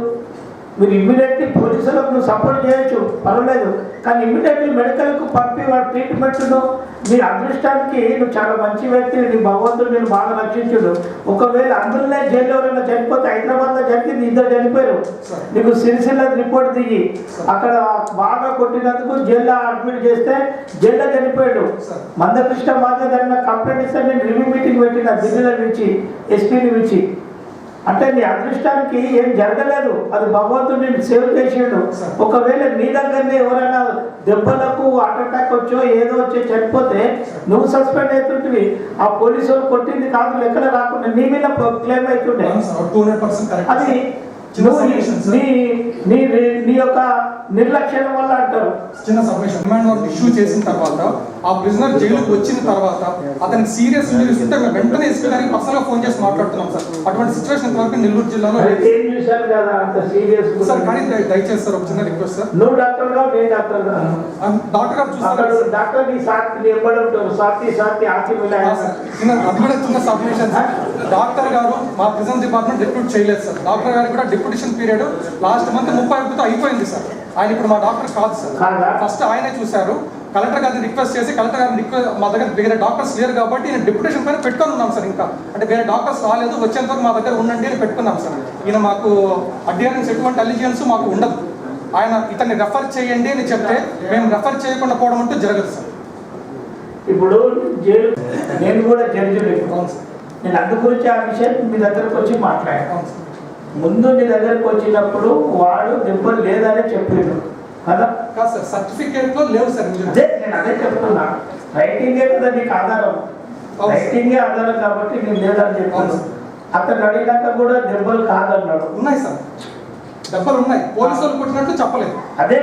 మీరు ఇమ్మీడియట్లీ పోలీసులకు నువ్వు సపోర్ట్ చేయొచ్చు, పర్వాలేదు. కానీ ఇమ్మీడియట్లీ మెడికల్కు పంపి వాడు ట్రీట్మెంట్ను నీ అదృష్టానికి నువ్వు చాలా మంచి వ్యక్తి, నీ భగవంతుడు నేను బాగా రక్షించుడు. ఒకవేళ అందులోనే జైల్లో ఎవరైనా చనిపోతే హైదరాబాద్లో జరిగింది, 2 చనిపోయారు. నీకు సిరిసిల్ల రిపోర్ట్ దిగి అక్కడ బాగా కొట్టినందుకు జైల్లో అడ్మిట్ చేస్తే జైల్లో చనిపోయాడు. మందకృష్ణ మాదే దాన్ని కంప్లైంట్ ఇస్తే నేను రివ్యూ మీటింగ్ పెట్టిన ఢిల్లీలో నుంచి, ఎస్పీని నుంచి. అంటే నీ అదృష్టానికి ఏం జరగలేదు, అది భగవంతుడు నేను సేవ్ చేసాడు. ఒకవేళ నీ దగ్గరనే ఎవరైనా దెబ్బలకు హార్ట్ అటాక్ వచ్చో ఏదో వచ్చి చనిపోతే నువ్వు సస్పెండ్ అవుతుంటివి. ఆ పోలీసు వాళ్ళు కొట్టింది కాదు ఎక్కడ రాకుండా నీ మీద క్లెయిమ్ అవుతుండే. అది నీ యొక్క నిర్లక్ష్యం వల్ల అంటారు.
చిన్న సబ్మిషన్ రిమాండ్ వారెంట్ ఇష్యూ చేసిన తర్వాత ఆ ప్రిజనర్ జైలుకి వచ్చిన తర్వాత అతనికి సీరియస్ ఇంజరీస్ ఉంటే మేము వెంటనే ఎస్పీ గారికి పర్సనల్గా ఫోన్ చేసి మాట్లాడుతున్నాం సార్. అటువంటి సిచ్యువేషన్ ఇంతవరకు నెల్లూరు జిల్లాలో సార్. కానీ దయచేసి సార్ ఒక చిన్న రిక్వెస్ట్ సార్.
నువ్వు డాక్టర్ గా, నేను డాక్టర్ గా,
డాక్టర్ గారు చూస్తారు.
డాక్టర్ నీ సాక్షి ఇవ్వడం సాక్షి ఆచి
అది కూడా చిన్న సబ్మిషన్ సార్. డాక్టర్ గారు మా ప్రిజన్ డిపార్ట్మెంట్ డిప్యూట్ చేయలేదు సార్. డాక్టర్ గారు కూడా డిప్యూటేషన్ పీరియడ్ లాస్ట్ మంత్ 31తో అయిపోయింది సార్. ఆయన ఇప్పుడు మా డాక్టర్ కాదు సార్. ఫస్ట్ ఆయనే చూశారు. కలెక్టర్ గారిని రిక్వెస్ట్ చేసి కలెక్టర్ గారిని మా దగ్గర వేరే డాక్టర్స్ లేరు కాబట్టి నేను డిప్యూటేషన్ పైన పెట్టుకొని ఉన్నాం సార్. ఇంకా అంటే వేరే డాక్టర్స్ రాలేదు, వచ్చేంత మా దగ్గర ఉండండి అని పెట్టుకున్నాం సార్. ఈయన మాకు అడ్హియరెన్స్ ఎటువంటి అలిజియన్స్ మాకు ఉండదు. ఆయన ఇతన్ని రెఫర్ చేయండి అని చెప్తే మేము రెఫర్ చేయకుండా పోవడం అంటూ జరగదు సార్.
ఇప్పుడు జైలు నేను కూడా జడ్జి, నేను అందు గురించి ఆ విషయం మీ దగ్గరకు వచ్చి మాట్లాడాను. ముందు నీ దగ్గరకు వచ్చినప్పుడు వాడు దెబ్బలు లేదని చెప్పిండు, కదా
కాదు సార్, సర్టిఫికేట్లో లేవు సార్.
అదే నేను అదే చెప్తున్నా, రైటింగే కదా నీకు ఆధారం, రైటింగే ఆధారం కాబట్టి నేను లేదని చెప్పాను. అతను అడిగినాక కూడా దెబ్బలు కాదన్నాడు.
ఉన్నాయి సార్, దెబ్బలు ఉన్నాయి, పోలీసు వాళ్ళు కొట్టినట్టు చెప్పలేదు.
అదే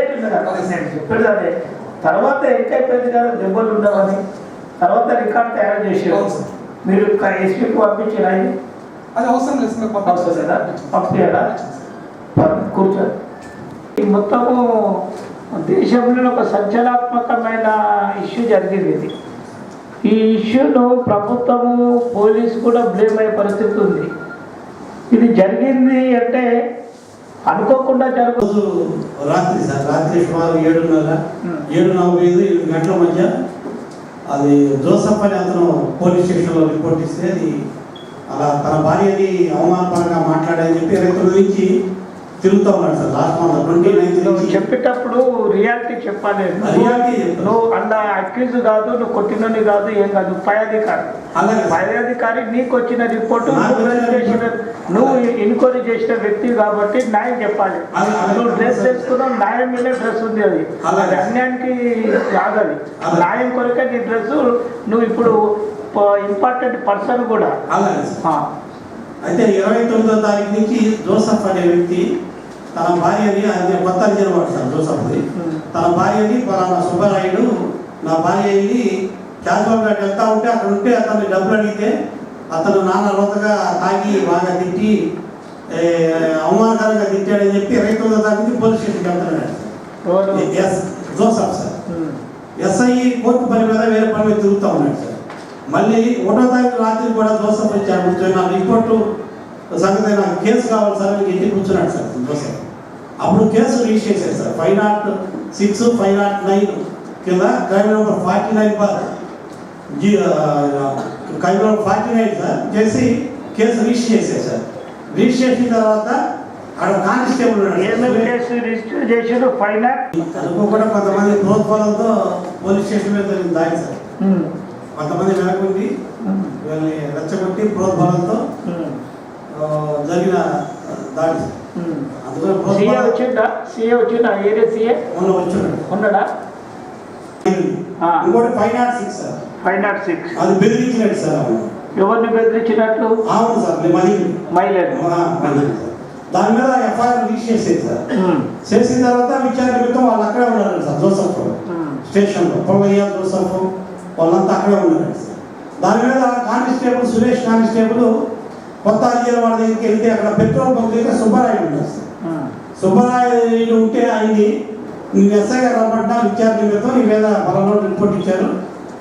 నేను చెప్పేది అదే. తర్వాత ఎక్కైపోయింది కదా దెబ్బలు ఉండవని, తర్వాత రికార్డ్ తయారు చేసేవారు. మీరు ఎస్పీకి పంపించారా?
అది అవసరం లేదు సార్,
అవసరం లేదా? పంపించారా? కూర్చో. ఈ మొత్తము దేశంలో ఒక సంచలనాత్మకమైన ఇష్యూ జరిగింది ఇది. ఈ ఇష్యూను ప్రభుత్వము పోలీసు కూడా బ్లేమ్ అయ్యే పరిస్థితి ఉంది. ఇది జరిగింది అంటే అనుకోకుండా
రోజు రాత్రి సార్, రాత్రి సుమారు 7:45 గంటల మధ్య అది జోసఫ్ అని అతను పోలీస్ స్టేషన్లో రిపోర్ట్ ఇస్తే అది అలా తన భార్యని అవమానపరంగా మాట్లాడని చెప్పి 20 నుంచి తిరుగుతూ ఉన్నాడు సార్. లాస్ట్ మంత్ 29 నుంచి
చెప్పేటప్పుడు రియాలిటీ చెప్పాలి. నువ్వు అలా అక్యూజ్ కాదు, నువ్వు కొట్టినని కాదు, ఏం కాదు, పై అధికారి నీకు వచ్చిన రిపోర్టు నువ్వు ఎన్క్వైరీ చేసిన వ్యక్తి కాబట్టి న్యాయం చెప్పాలి. నువ్వు డ్రెస్ వేసుకున్నావు, న్యాయం మీద డ్రెస్ ఉంది, అది అది అన్యాయానికి కాదు, అది న్యాయం కొరకే నీ డ్రెస్. నువ్వు ఇప్పుడు ఇంపార్టెంట్ పర్సన్ కూడా.
అయితే 29వ తారీఖు నుంచి జోసఫ్ అనే వ్యక్తి తన భార్యని, అది కొత్త అర్జునవాడు సార్ జోసఫ్ది, తన భార్యని పలానా సుబ్బరాయుడు నా భార్య వెళ్ళి క్యాజువల్గా వెళ్తా ఉంటే అక్కడ ఉంటే అతన్ని డబ్బులు అడిగితే అతను నాన్న రోతగా తాగి బాగా తిట్టి అవమానకరంగా తిట్టాడని చెప్పి 29వ తారీఖు నుంచి పోలీస్ స్టేషన్కి వెళ్తున్నాడు జోసఫ్ సార్. ఎస్ఐ కోర్టు పని మీద వేరే పని మీద తిరుగుతూ ఉన్నాడు సార్. మళ్ళీ 1వ తారీఖు రాత్రి కూడా జోసఫ్ వచ్చాడు. నా రిపోర్టు సంగతి నాకు కేసు కావాలి సార్, మీకు ఇంటికి కూర్చున్నాడు సార్ జోసఫ్. అప్పుడు కేసు రిజిస్టర్ చేశారు సార్. 506, 509 కింద crime number 49 crime number 49 sir చేసి కేసు రిజిస్టర్ చేశారు సార్. రిజిస్టర్ చేసిన తర్వాత అక్కడ కానిస్టేబుల్ అనుకోకుండా కొంతమంది ప్రోత్సాహంతో పోలీస్ స్టేషన్ మీద దాడి సార్. కొంతమంది వెనకుండి వీళ్ళని రెచ్చగొట్టి ప్రోత్సాహంతో జరిగిన దాడి. ఇంకోటి 506 సార్. 506 అది బెదిరించినట్టు సార్.
ఎవరిని బెదిరించినట్లు?
అవును సార్,
మహిళలు.
దాని మీద ఎఫ్ఐఆర్ రిజిస్టర్ చేసేది సార్. చేసిన తర్వాత విచారణ నిమిత్తం వాళ్ళు అక్కడే ఉన్నారు సార్ జోసఫ్ స్టేషన్లో. పొల్లయ్య జోసఫ్ వాళ్ళంతా అక్కడే ఉన్నారు సార్. దాని మీద కానిస్టేబుల్ సురేష్ కానిస్టేబుల్ కొత్త అర్జీల వాడి దగ్గరికి వెళ్తే అక్కడ పెట్రోల్ బంక్ దగ్గర సుబ్బరాయుడు ఉన్నారు సార్. సుబ్బరాయుడు ఉంటే ఆయన్ని నేను ఎస్ఐ గారు రమ్మంటా విచారణ నిమిత్తం నీ మీద పలానా రిపోర్ట్ ఇచ్చారు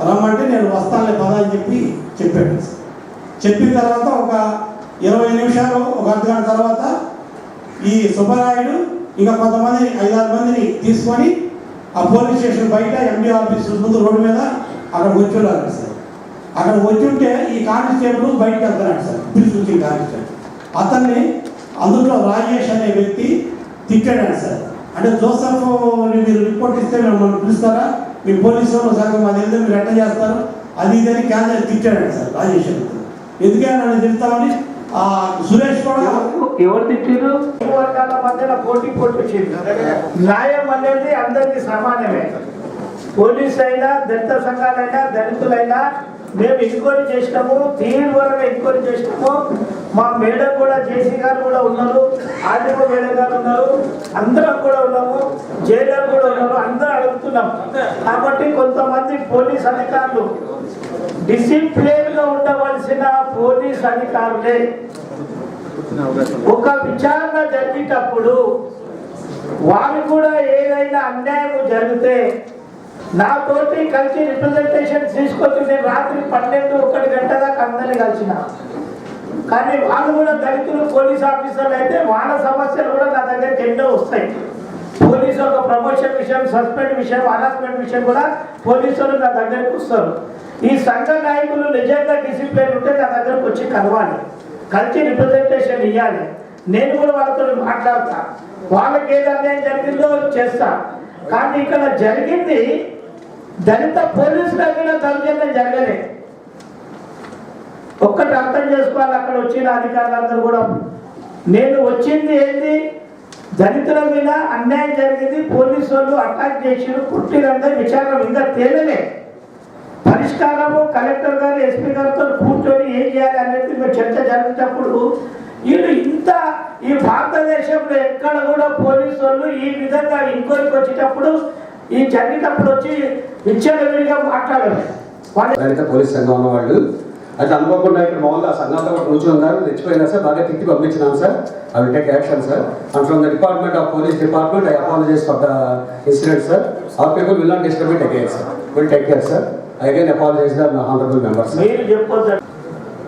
రమ్మంటే నేను వస్తానులే పదా అని చెప్పి చెప్పాడు సార్. చెప్పిన తర్వాత ఒక 20 నిమిషాలు, ఒక అర్ధగంట తర్వాత ఈ సుబ్బరాయుడు ఇంకా కొంతమంది 5-6 మందిని తీసుకొని ఆ పోలీస్ స్టేషన్ బయట ఎండి ఆఫీస్ ముందు రోడ్డు మీద అక్కడికి వచ్చి ఉన్నారు సార్. అక్కడ వచ్చి ఉంటే ఈ కానిస్టేబుల్ బయటకు వెళ్తున్నాడు సార్, పిలిచి కానిస్టేబుల్. అతన్ని అందులో రాజేష్ అనే వ్యక్తి తిట్టాడు సార్. అంటే జోసఫ్ మీరు రిపోర్ట్ ఇస్తే మిమ్మల్ని పిలుస్తారా, మీ పోలీసు వాళ్ళు సగం అది వెళ్తే మీరు ఎట్లా చేస్తారు, అది ఇదని క్యాన్సర్ తిట్టాడు సార్ రాజేష్. ఎందుకని నన్ను తిడతామని సురేష్ కూడా.
ఎవరు తిట్టారు? వర్గాల మధ్యన పోటీ వచ్చింది. న్యాయం అనేది అందరికీ సమానమే. పోలీసు అయినా, దళిత సంఘాలైనా, దళితులైనా మేము ఎంక్వైరీ చేసినాము, తీవ్రంగా ఎంక్వైరీ చేసినాము. మా మేడం కూడా, జేసీ గారు కూడా ఉన్నారు, ఆర్డీఓ మేడం గారు ఉన్నారు, అందరం కూడా ఉన్నాము, జైలర్ కూడా ఉన్నారు, అందరూ అడుగుతున్నాం. కాబట్టి కొంతమంది పోలీస్ అధికారులు డిసిప్లిన్గా ఉండవలసిన పోలీస్ అధికారులే ఒక విచారణ జరిగేటప్పుడు వారు కూడా ఏదైనా అన్యాయం జరిగితే నాతోటి కలిసి రిప్రజెంటేషన్ తీసుకొచ్చి నేను రాత్రి 12-1 గంట దాకా అందరినీ కలిసిన. కానీ వాళ్ళు కూడా దళితులు పోలీస్ ఆఫీసర్లు అయితే వాళ్ళ సమస్యలు కూడా నా దగ్గరికి ఎన్నో వస్తాయి. పోలీసు ఒక ప్రమోషన్ విషయం, సస్పెండ్ విషయం, హరాస్మెంట్ విషయం కూడా పోలీసులు నా దగ్గరికి వస్తారు. ఈ సంఘ నాయకులు నిజంగా డిసిప్లిన్ ఉంటే నా దగ్గరకు వచ్చి కలవాలి, కలిసి రిప్రజెంటేషన్ ఇవ్వాలి. నేను కూడా వాళ్ళతో మాట్లాడతా, వాళ్ళకి ఏది అన్యాయం జరిగిందో చేస్తా. కానీ ఇక్కడ జరిగింది దళిత పోలీసు దగ్గర దౌర్జన్యం జరగలే. ఒక్కటి అర్థం చేసుకోవాలి, అక్కడ వచ్చిన అధికారులందరూ కూడా నేను వచ్చింది ఏంది దళితుల మీద అన్యాయం జరిగింది, పోలీసు వాళ్ళు అటాక్ చేసిరు, కుట్టిరంతా విచారణ ఇంకా తేలలే. పరిష్కారము కలెక్టర్ గారు ఎస్పీ గారితో కూర్చొని ఏం చేయాలి అనేది చర్చ జరిగేటప్పుడు వీళ్ళు ఇంత ఈ భారతదేశంలో ఎక్కడ కూడా పోలీసు వాళ్ళు ఈ విధంగా ఇంక్వైరీకి వచ్చేటప్పుడు ఈ జరిగేటప్పుడు వచ్చి విచ్చలవిడిగా మాట్లాడారు.
దళిత పోలీస్ సంఘం ఉన్న వాళ్ళు అయితే అనుకోకుండా ఇక్కడ మామూలుగా సంఘంతో కూర్చొని ఉన్నారు, తెచ్చిపోయినా సార్, బాగా తిట్టి పంపించినాం sir. I will take action sir. And from the department of police department I apologise for the incident sir. Our people will not disturb it again sir. Will take care sir. Again apologise the honourable members.
మీరు చెప్పొద్దు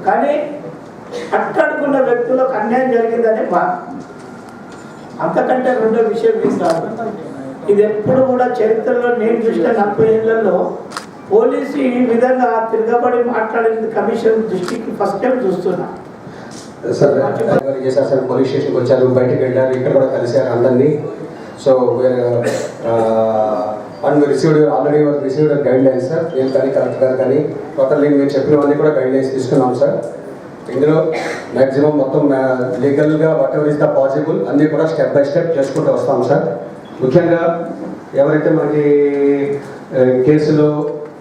కానీ అట్టడుకున్న వ్యక్తులకు అన్యాయం జరిగిందనే బాధ. అంతకంటే రెండో విషయం ఏం కాదు. ఇది ఎప్పుడు కూడా చరిత్రలో నేను చూసిన 40 ఏళ్లలో పోలీసు ఈ విధంగా తిరగబడి మాట్లాడింది కమిషన్ దృష్టికి ఫస్ట్ టైం చూస్తున్నా
సార్. చేశారు సార్, పోలీస్ స్టేషన్కి వచ్చారు, బయటకు వెళ్ళారు, ఇక్కడ కూడా కలిశారు అందరినీ. So and already received guide lines sir. నేను కానీ కలెక్టర్ గారు కానీ టోటల్లీ మీరు చెప్పినవన్నీ కూడా గైడ్ లైన్స్ తీసుకున్నాం సార్. ఇందులో మ్యాక్సిమం మొత్తం లీగల్గా what ever is the possible అన్నీ కూడా స్టెప్ బై స్టెప్ చేసుకుంటూ వస్తాం సార్. ముఖ్యంగా ఎవరైతే మనకి కేసులో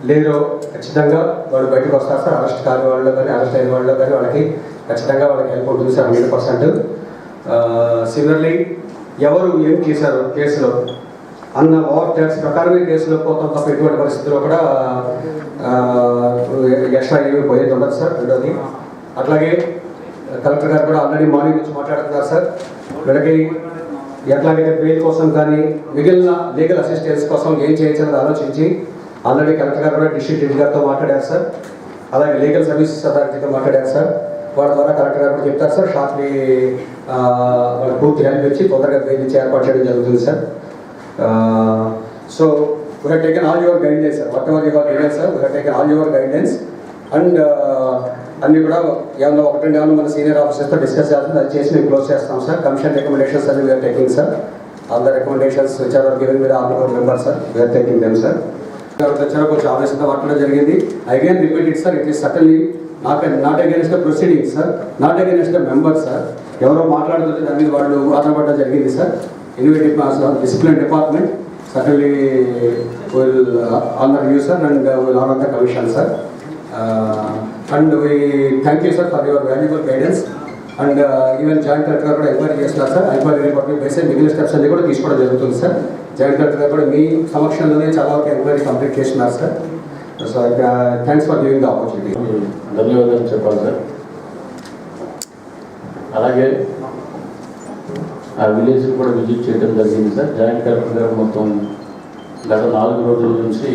లేరో ఖచ్చితంగా వాళ్ళు బయటకు వస్తారు సార్. అరెస్ట్ కాని వాళ్ళు కానీ అరెస్ట్ అయిన వాళ్ళు కానీ వాళ్ళకి ఖచ్చితంగా వాళ్ళకి హెల్ప్ ఉంటుంది సార్ 100%. సిమిలర్లీ ఎవరు ఏం చేశారు కేసులో అన్న ఓవర్ ట్యాక్స్ ప్రకారమే కేసులో పోతాం తప్ప ఎటువంటి పరిస్థితుల్లో కూడా ఎక్స్ట్రా ఏమి పోయేది ఉండదు సార్. రెండోది అట్లాగే కలెక్టర్ గారు కూడా ఆల్రెడీ మార్నింగ్ నుంచి మాట్లాడుతున్నారు సార్. వీళ్ళకి ఎట్లాగైతే బెయిల్ కోసం కానీ మిగిలిన లీగల్ అసిస్టెన్స్ కోసం ఏం చేయొచ్చని ఆలోచించి ఆల్రెడీ కలెక్టర్ గారు కూడా డిస్ట్రిక్ట్ జడ్జి గారితో మాట్లాడారు సార్. అలాగే లీగల్ సర్వీసెస్ అథారిటీతో మాట్లాడారు సార్. వాళ్ళ ద్వారా కలెక్టర్ గారు కూడా చెప్తారు సార్. షార్ట్లీ వాళ్ళకి పూర్తి హెల్ప్ ఇచ్చి తొందరగా బెయిల్ ఇచ్చి ఏర్పాటు చేయడం జరుగుతుంది sir. So we have taken all your guidelines sir. What ever your guidelines sir, we have taken all your guidelines. And అన్నీ కూడా ఏమన్నా ఒకటి మన సీనియర్ ఆఫీసర్స్తో డిస్కస్ చేస్తుంది, అది చేసి మేము క్లోజ్ చేస్తాం సార్. కమిషన్ రికమెండేషన్స్ అన్ని we are taking sir. All the recommendations which are given by the all members sir, we are taking them sir. కొంచెం ఆవేశంతో మాట్లాడడం జరిగింది. Again repeat it sir, it is certainly not against the proceeding sir, not against the member sir. ఎవరో మాట్లాడుతుంటే దాని మీద వాళ్ళు ఆధారపడడం జరిగింది సార్. Inventive discipline department certainly will honour you sir and will honour the commission sir. And we thank you sir for your valuable guidance. And even joint collector గారు కూడా ఎంక్వైరీ చేస్తున్నారు సార్. ఎంక్వైరీ రిపోర్ట్ బేస్ మిగిలిన steps అన్ని కూడా తీసుకోవడం జరుగుతుంది sir. Joint collector గారు కూడా మీ సమక్షంలోనే చాలా వరకు ఎంక్వైరీ కంప్లీట్ చేస్తున్నారు sir. So thanks for giving the opportunity.
ధన్యవాదాలు చెప్పాలి సార్. అలాగే ఆ విలేజ్ కూడా విజిట్ చేయడం జరిగింది సార్. జాయింట్ కలెక్టర్ గారు మొత్తం గత 4 రోజుల నుంచి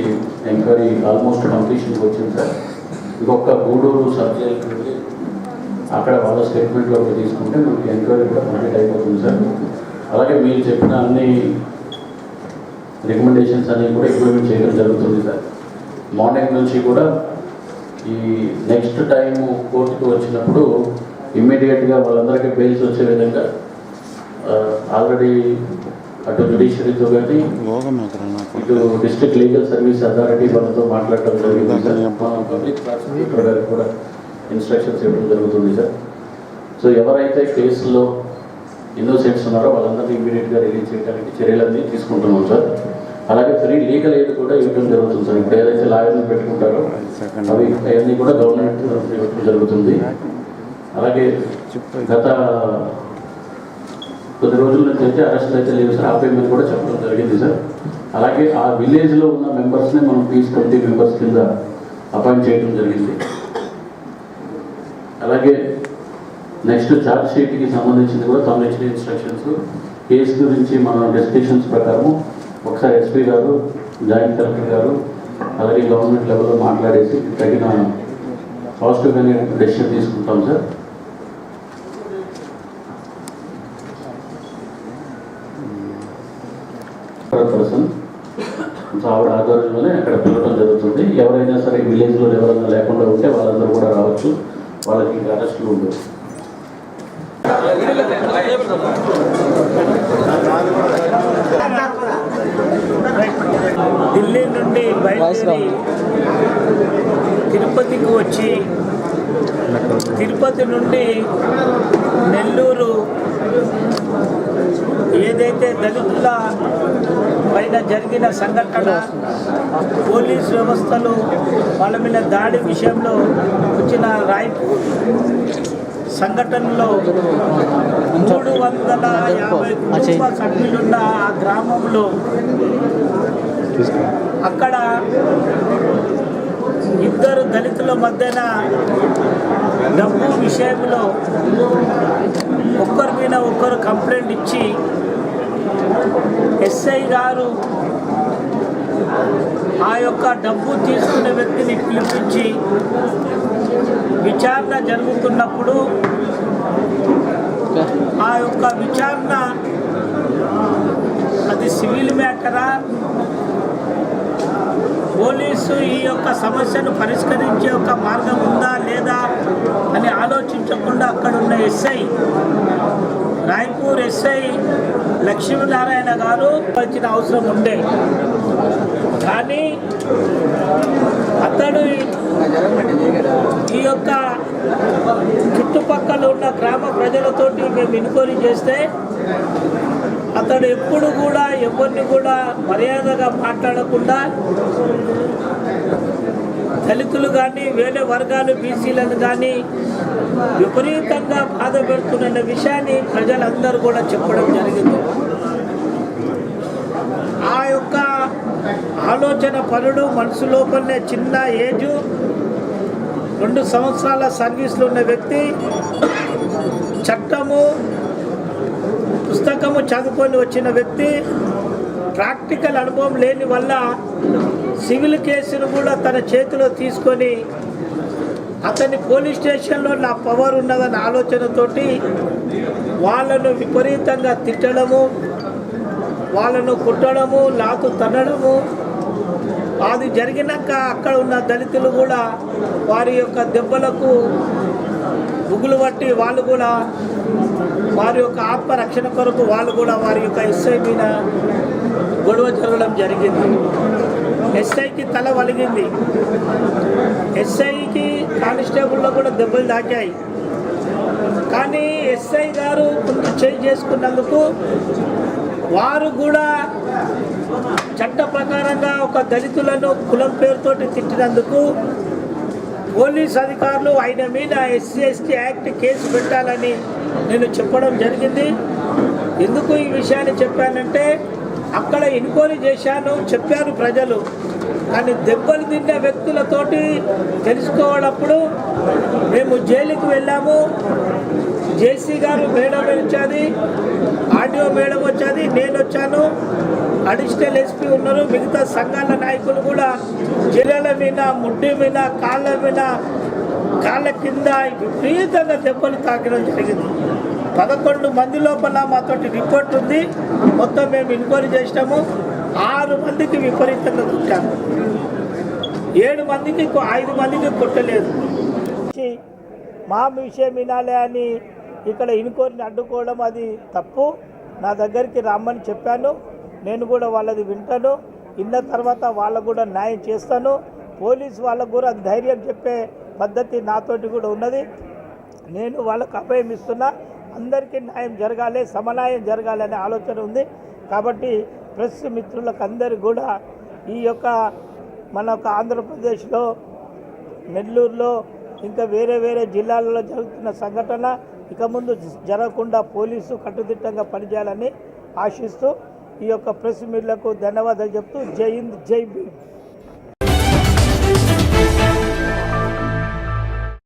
ఎంక్వైరీ ఆల్మోస్ట్ కంప్లీషన్కి వచ్చింది సార్. ఇంకొక గూడూరు సబ్జెక్ట్ నుండి అక్కడ వాళ్ళ స్టేట్మెంట్లో తీసుకుంటే మనకి ఎంక్వైరీ కూడా కంప్లీట్ అయిపోతుంది సార్. అలాగే మీరు చెప్పిన అన్ని రికమెండేషన్స్ అన్నీ కూడా ఇంప్లిమెంట్ చేయడం జరుగుతుంది సార్. మార్నింగ్ నుంచి కూడా ఈ నెక్స్ట్ టైము కోర్టుకు వచ్చినప్పుడు ఇమ్మీడియట్గా వాళ్ళందరికీ బెయిల్స్ వచ్చే విధంగా ఆల్రెడీ అటు జ్యుడిషియరీతో కానీ ఇటు డిస్ట్రిక్ట్ లీగల్ సర్వీస్ అథారిటీ వాళ్ళతో మాట్లాడటం జరిగింది సార్. పబ్లిక్ ప్రాసిక్యూటర్ గారికి కూడా ఇన్స్ట్రక్షన్స్ ఇవ్వడం జరుగుతుంది సార్. సో ఎవరైతే కేసులో ఇన్నోసెంట్స్ ఉన్నారో వాళ్ళందరినీ ఇమీడియట్గా రిలీజ్ చేయడానికి చర్యలన్నీ తీసుకుంటున్నాం సార్. అలాగే ఫ్రీ లీగల్ ఎయిడ్ కూడా ఇవ్వడం జరుగుతుంది సార్. ఇప్పుడు ఏదైతే లాయర్ని పెట్టుకుంటారో అవి అవన్నీ కూడా గవర్నమెంట్ ఇవ్వడం జరుగుతుంది. అలాగే గత కొద్ది రోజుల నుంచి అయితే అరెస్ట్ అయితే లేవు సార్, ఆపేయమని కూడా చెప్పడం జరిగింది సార్. అలాగే ఆ విలేజ్లో ఉన్న మెంబర్స్ని మనం పీస్ 20 మెంబర్స్ కింద అపాయింట్ చేయడం జరిగింది. అలాగే నెక్స్ట్ ఛార్జ్ షీట్కి సంబంధించింది కూడా తమ ఇచ్చిన ఇన్స్ట్రక్షన్స్ కేసు గురించి మన డెసిషన్స్ ప్రకారము ఒకసారి ఎస్పీ గారు, జాయింట్ కలెక్టర్ గారు అలాగే గవర్నమెంట్ లెవెల్లో మాట్లాడేసి తగిన పాజిటివ్గానే డెసిషన్ తీసుకుంటాం సార్. పర్సన్ సో ఆవిడ ఆధ్వర్యంలోనే అక్కడ పిలవడం జరుగుతుంది. ఎవరైనా సరే విలేజ్లో ఎవరైనా లేకుండా ఉంటే వాళ్ళందరూ కూడా రావచ్చు. వాళ్ళకి ఇంకా అరెస్టులు ఉండవు.
ఢిల్లీ నుండి బయలుదేరి తిరుపతికి వచ్చి తిరుపతి నుండి నెల్లూరు ఏదైతే దళితుల పైన జరిగిన సంఘటన, పోలీస్ వ్యవస్థలు వాళ్ళ మీద దాడి విషయంలో వచ్చిన రాయ్పూర్ సంఘటనలో 350 కుటుంబ సభ్యులున్న ఆ గ్రామంలో అక్కడ ఇద్దరు దళితుల మధ్యన డబ్బు విషయంలో ఒక్కరి మీద ఒక్కరు కంప్లైంట్ ఇచ్చి ఎస్ఐ గారు ఆ యొక్క డబ్బు తీసుకునే వ్యక్తిని పిలిపించి విచారణ జరుగుతున్నప్పుడు ఆ యొక్క విచారణ అది సివిల్ మ్యాటరా, పోలీసు ఈ యొక్క సమస్యను పరిష్కరించే ఒక మార్గం ఉందా లేదా అని ఆలోచించకుండా అక్కడ ఉన్న ఎస్ఐ, రాయ్పూర్ ఎస్ఐ లక్ష్మీనారాయణ గారు వచ్చిన అవసరం ఉండే, కానీ అతడు ఈ యొక్క చుట్టుపక్కల ఉన్న గ్రామ ప్రజలతోటి మేము ఎన్క్వైరీ చేస్తే అతడు ఎప్పుడు కూడా ఎవరిని కూడా మర్యాదగా మాట్లాడకుండా దళితులు కానీ వేరే వర్గాలు బీసీలను కానీ విపరీతంగా బాధ పెడుతున్న విషయాన్ని ప్రజలందరూ కూడా చెప్పడం జరిగింది. ఆ యొక్క ఆలోచన పరుడు మనసు లోపలనే చిన్న ఏజు 2 సంవత్సరాల సర్వీస్లో ఉన్న వ్యక్తి, చట్టము పుస్తకము చదువుకొని వచ్చిన వ్యక్తి, ప్రాక్టికల్ అనుభవం లేని వల్ల సివిల్ కేసును కూడా తన చేతిలో తీసుకొని అతన్ని పోలీస్ స్టేషన్లో నా పవర్ ఉన్నదన్న ఆలోచనతోటి వాళ్ళను విపరీతంగా తిట్టడము, వాళ్ళను కుట్టడము, లాతు తన్నడము, అది జరిగినాక అక్కడ ఉన్న దళితులు కూడా వారి యొక్క దెబ్బలకు బుగులు పట్టి వాళ్ళు కూడా వారి యొక్క ఆత్మరక్షణ కొరకు వాళ్ళు కూడా వారి యొక్క ఎస్ఐ మీద గొడవ జరగడం జరిగింది. ఎస్ఐకి తల వలిగింది, ఎస్ఐకి కానిస్టేబుల్లో కూడా దెబ్బలు తాకాయి. కానీ ఎస్ఐ గారు ముందు చేంజ్ చేసుకున్నందుకు వారు కూడా చట్ట ప్రకారంగా ఒక దళితులను కులం పేరుతోటి తిట్టినందుకు పోలీస్ అధికారులు ఆయన మీద SC/ST యాక్ట్ కేసు పెట్టాలని నేను చెప్పడం జరిగింది. ఎందుకు ఈ విషయాన్ని చెప్పానంటే అక్కడ ఎంక్వైరీ చేశాను, చెప్పారు ప్రజలు, కానీ దెబ్బలు తిన్న వ్యక్తులతోటి తెలుసుకోవడప్పుడు మేము జైలుకి వెళ్ళాము. జేసీ గారు మేడం వచ్చాది, ఆర్డీఓ మేడం వచ్చాది, నేను వచ్చాను, అడిషనల్ ఎస్పీ ఉన్నారు, మిగతా సంఘాల నాయకులు కూడా జిల్లాల మీద, ముడ్డి మీద, కాళ్ళ కింద విపరీతంగా దెబ్బలు తాకడం జరిగింది. 11 మంది లోపల మాతోటి రిపోర్ట్ ఉంది. మొత్తం మేము ఎంక్వైరీ చేసినాము. 6 మందికి విపరీతంగా కుట్టాము, 7 మందికి 5 మందికి కుట్టలేదు. మా విషయం వినాలే అని ఇక్కడ ఎంక్వైరీని అడ్డుకోవడం అది తప్పు. నా దగ్గరికి రమ్మని చెప్పాను, నేను కూడా వాళ్ళది వింటాను. విన్న తర్వాత వాళ్ళకు కూడా న్యాయం చేస్తాను. పోలీసు వాళ్ళకు కూడా ధైర్యం చెప్పే పద్ధతి నాతోటి కూడా ఉన్నది. నేను వాళ్ళకు అభయం ఇస్తున్నా. అందరికీ న్యాయం జరగాలి, సమన్యాయం జరగాలి అనే ఆలోచన ఉంది. కాబట్టి ప్రెస్ మిత్రులకు అందరికీ కూడా ఈ యొక్క మన ఆంధ్రప్రదేశ్లో, నెల్లూరులో, ఇంకా వేరే జిల్లాలలో జరుగుతున్న సంఘటన ఇక ముందు జరగకుండా పోలీసు కట్టుదిట్టంగా పనిచేయాలని ఆశిస్తూ ఈ యొక్క ప్రెస్ మీట్లకు ధన్యవాదాలు చెప్తూ జై హింద్, జై భీమ్.